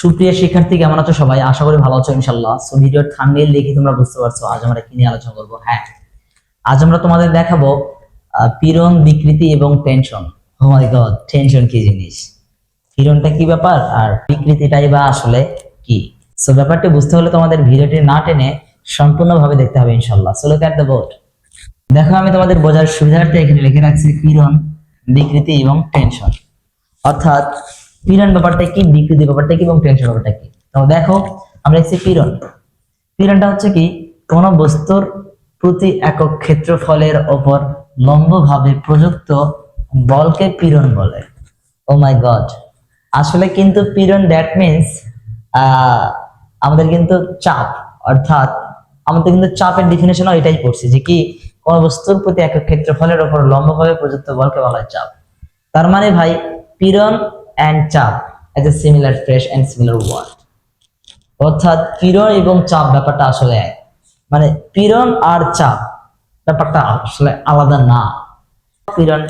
সুপ্রিয় শিক্ষার্থী, কেমন আছো সবাই? আশা করি ভালো আছো ইনশাআল্লাহ। সো ভিডিওর থাম্বনেল দেখে তোমরা বুঝতে পারছো আজ আমরা কি নিয়ে আলোচনা করব। হ্যাঁ, আজ আমরা তোমাদের দেখাবো পীড়ন, বিকৃতি এবং টেনশন। ও মাই গড, টেনশন কি জিনিস, পীড়নটা কি ব্যাপার, আর বিকৃতিটাই বা আসলে কি। সো ব্যাপারটি বুঝতে হলে তোমাদের ভিডিওটি না টেনে সম্পূর্ণভাবে দেখতে হবে ইনশাআল্লাহ। So look at the board. দেখো, আমি তোমাদের বোঝার সুবিধার্থে এখানে লিখে রাখছি পীড়ন, বিকৃতি এবং টেনশন। অর্থাৎ পীড়ন ব্যাপারটা কি, বিকৃতি ব্যাপারটা কি এবং টেনশন ব্যাপারটা কি। তো দেখো, আমরা লিখছি পীড়ন। পীড়নটা হচ্ছে কি, কোন বস্তুর প্রতি একক ক্ষেত্রফলের ওপর লম্বভাবে প্রযুক্ত বলকে পীড়ন বলে। ও মাই গড, আসলে কিন্তু পীড়ন দ্যাট মিন্স আমাদের কিন্তু চাপ, অর্থাৎ আমাদের কিন্তু চাপের ডেফিনেশনও এটাই পড়ছি যে কি, কোন বস্তুর প্রতি একক ক্ষেত্রফলের ওপর লম্বভাবে প্রযুক্ত বলকে বলা হয় চাপ। তার মানে ভাই, পীড়ন and চাপ as a similar phrase and similar word। অর্থাৎ পীড়ন এবং চাপ ব্যাপারটা আসলে এক, মানে পীড়ন আর চাপ ব্যাপারটা আসলে আলাদা না। পীড়ন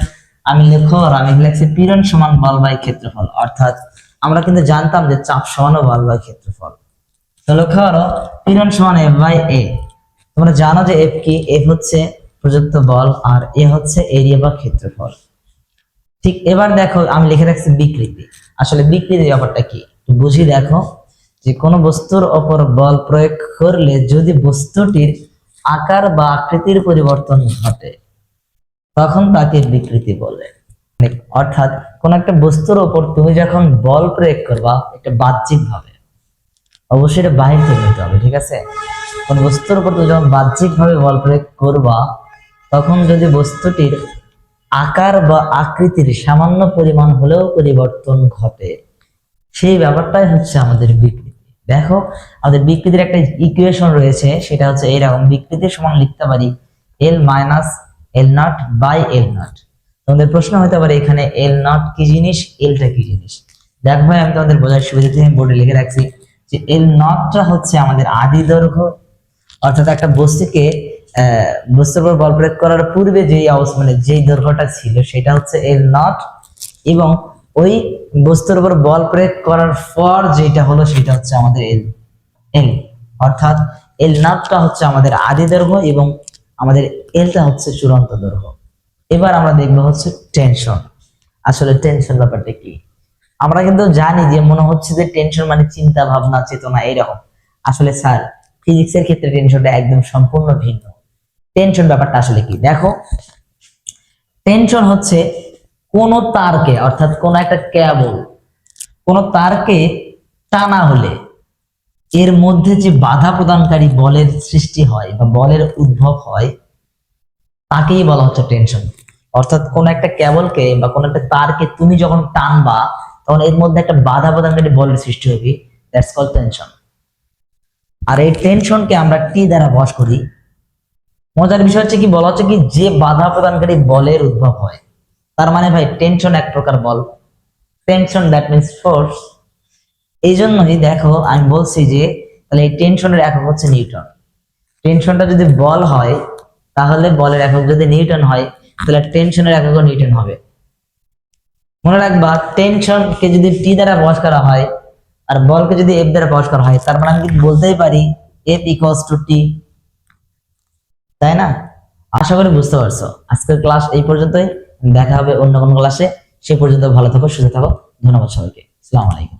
আমি লেখো আর আমি লিখছি পীড়ন সমান বল বাই ক্ষেত্রফল। অর্থাৎ আমরা কিন্তু জানতাম যে চাপ সমান বল বাই ক্ষেত্রফল। তো লক্ষ্য করো, পীড়ন সমান এফ বাই এ। তোমরা জানো যে এফ কি, এফ হচ্ছে প্রযুক্ত বল আর এ হচ্ছে এরিয়া বা ক্ষেত্রফল। ঠিক এবার দেখো, আমি লিখে রাখছি বিকৃতি। আসলে বিকৃতি ব্যাপারটা কি বুঝি। দেখো, যে কোনো বস্তুর ওপর বল প্রয়োগ করলে যদি বস্তুটির আকার বা আকৃতির পরিবর্তন ঘটে তখন তাকে বিকৃতি বলে। অর্থাৎ কোন একটা বস্তুর ওপর তুমি যখন বল প্রয়োগ করবা, এটা বাহ্যিক ভাবে, অবশ্যই এটা বাহির থেকে নিতে হবে, ঠিক আছে। কোন বস্তুর উপর তুমি যখন বাহ্যিক ভাবে বল প্রয়োগ করবা, তখন যদি বস্তুটির আকার বা আকৃতির সামান্য পরিমাণ হলেও পরিবর্তন ঘটে, সেই ব্যাপারটাই হচ্ছে আমাদের বিকৃতি। দেখো, আমাদের বিকৃতির একটা ইকুয়েশন রয়েছে, সেটা হচ্ছে এরকম। বিকৃতির সমান লিখতে পারি L minus L nought by L nought. তোমাদের প্রশ্ন হতে পারে এখানে এল নট কি জিনিস, এলটা কি জিনিস। দেখো ভাই, আমি তোমাদের বোঝার সুবিধার্থে বোর্ডে লিখে রাখছি যে এল নটটা হচ্ছে আমাদের আদি দৈর্ঘ্য। অর্থাৎ একটা বস্তুকে বস্তুর উপর বল প্রয়োগ করার পূর্বে যেই অবস্থা, মানে যেই দৈর্ঘ্যটা ছিল সেটা হচ্ছে এল নট, এবং ওই বস্তুর উপর বল প্রয়োগ করার পর যেটা হলো সেটা হচ্ছে আমাদের এল এল। অর্থাৎ এল নটটা হচ্ছে আমাদের আদি দৈর্ঘ্য এবং আমাদের এলটা হচ্ছে চূড়ান্ত দৈর্ঘ্য। এবার আমরা দেখবো হচ্ছে টেনশন। আসলে টেনশন ব্যাপারটা কি। আমরা কিন্তু জানি যে মনে হচ্ছে যে টেনশন মানে চিন্তা ভাবনা চেতনা এইরকম। আসলে স্যার, ফিজিক্সের ক্ষেত্রে টেনশনটা একদম সম্পূর্ণ ভিন্ন। টেনশন ব্যাপারটা আসলে কি, দেখো, টেনশন হচ্ছে কোন তারকে, অর্থাৎ কোন একটা কেবল, কোন তারকে টানা হলে এর মধ্যে যে বাধা প্রদানকারী বলের সৃষ্টি হয় বা বলের উদ্ভব হয়, তাকেই বলা হচ্ছে টেনশন। অর্থাৎ কোন একটা কেবলকে বা কোন একটা তারকে তুমি যখন টানবা, তখন এর মধ্যে একটা বাধা প্রদানকারী বলের সৃষ্টি হবে, দ্যাটস কল্ড টেনশন। আর এই টেনশনকে আমরা টি দ্বারা বশ করি। মজার বিষয় হচ্ছে কি, বলা হচ্ছে কি, যে বাধা প্রদানকারী বলের উদ্ভব হয়। তার মানে ভাই, টেনশন এক প্রকার বল। Tension that means force. এই জন্যই দেখো, আমি বলছি যে তাহলে এই টেনশনের একক হচ্ছে নিউটন। টেনশনটা যদি বল হয়, তাহলে বলের একক যদি নিউটন হয়, তাহলে টেনশনের একক নিউটন হবে। মনে রাখবা, টেনশনকে যদি টি দ্বারা বশ করা হয় আর বলকে যদি এফ দ্বারা বশ করা হয়, তার মানে আমি বলতেই পারি এফ ইকুয়ালস টু টি, তাই না? আশা করি বুঝতে পারছো। আজকের ক্লাস এই পর্যন্তই, দেখা হবে অন্য কোনো ক্লাসে। সে পর্যন্ত ভালো থাকো, সুস্থ থাকো। ধন্যবাদ সবাইকে। আসসালামু আলাইকুম।